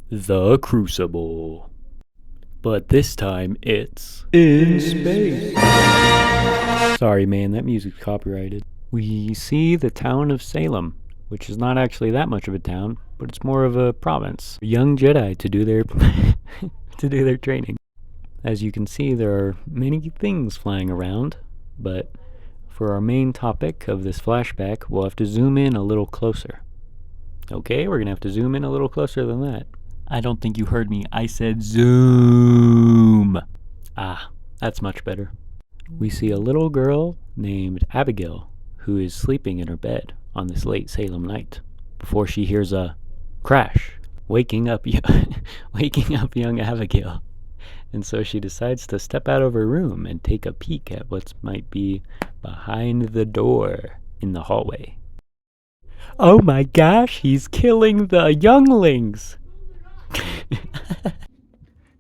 The Crucible. But this time it's in space. Sorry, man, that music's copyrighted. We see the town of Salem, which is not actually that much of a town, but it's more of a province. Young Jedi to do their to do their training. As you can see, there are many things flying around, but for our main topic of this flashback, we'll have to zoom in a little closer. Okay, we're gonna have to zoom in a little closer than that. I don't think you heard me. I said zoom. Ah, that's much better. We see a little girl named Abigail who is sleeping in her bed on this late Salem night before she hears a crash, waking up waking up young Abigail. And so she decides to step out of her room and take a peek at what might be behind the door in the hallway. Oh my gosh, he's killing the younglings!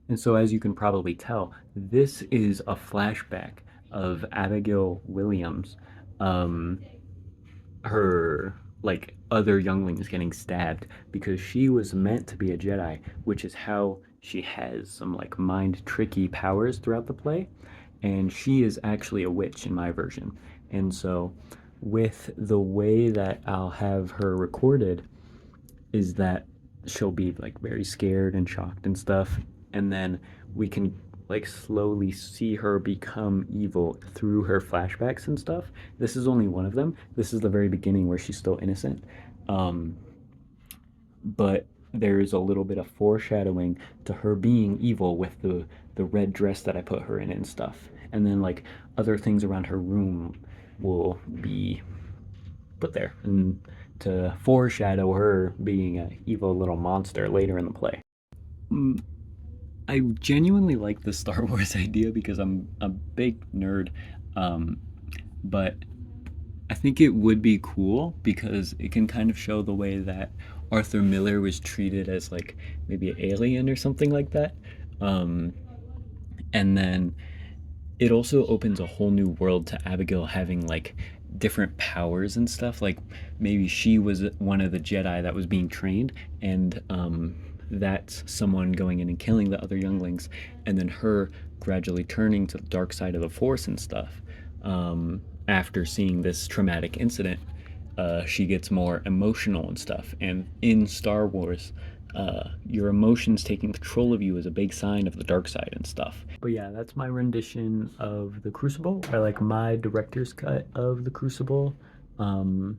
And so, as you can probably tell, this is a flashback of Abigail Williams, um, her like other younglings getting stabbed because she was meant to be a Jedi, which is how she has some like mind tricky powers throughout the play, and she is actually a witch in my version. And so, with the way that I'll have her recorded, is that she'll be like very scared and shocked and stuff, and then we can like slowly see her become evil through her flashbacks and stuff. This is only one of them. This is the very beginning where she's still innocent, um, but there is a little bit of foreshadowing to her being evil with the red dress that I put her in and stuff, and then like other things around her room will be put there and to foreshadow her being an evil little monster later in the play. Mm, I genuinely like the Star Wars idea because I'm a big nerd, um, but I think it would be cool because it can kind of show the way that Arthur Miller was treated as like maybe an alien or something like that. Um, and then it also opens a whole new world to Abigail having like different powers and stuff. Like maybe she was one of the Jedi that was being trained, and that's someone going in and killing the other younglings, and then her gradually turning to the dark side of the Force and stuff. After seeing this traumatic incident, she gets more emotional and stuff. And in Star Wars, your emotions taking control of you is a big sign of the dark side and stuff. But yeah, that's my rendition of The Crucible, or like my director's cut of The Crucible. Um,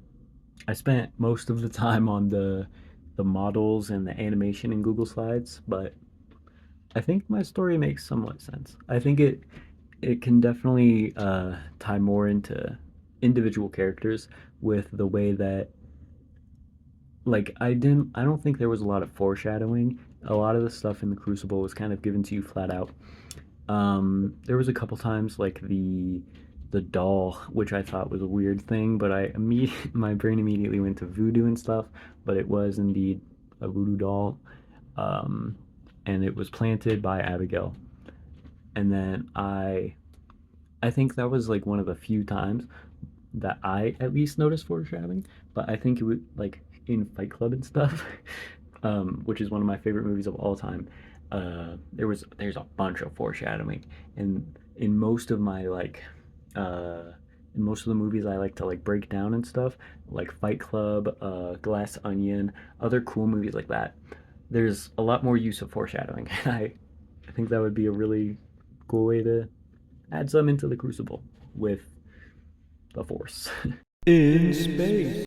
I spent most of the time on the models and the animation in Google Slides, but I think my story makes somewhat sense. I think it can definitely tie more into individual characters with the way that like I don't think there was a lot of foreshadowing. A lot of the stuff in the Crucible was kind of given to you flat out. There was a couple times like the doll, which I thought was a weird thing, but my brain immediately went to voodoo and stuff, but it was indeed a voodoo doll. Um, and it was planted by Abigail. And then I think that was like one of the few times that I at least noticed foreshadowing, but I think it would like in Fight Club and stuff, which is one of my favorite movies of all time. There's a bunch of foreshadowing, and in most of my like in most of the movies I like to like break down and stuff, like Fight Club, Glass Onion, other cool movies like that. There's a lot more use of foreshadowing. I think that would be a really cool way to add some into the Crucible with the Force. In space.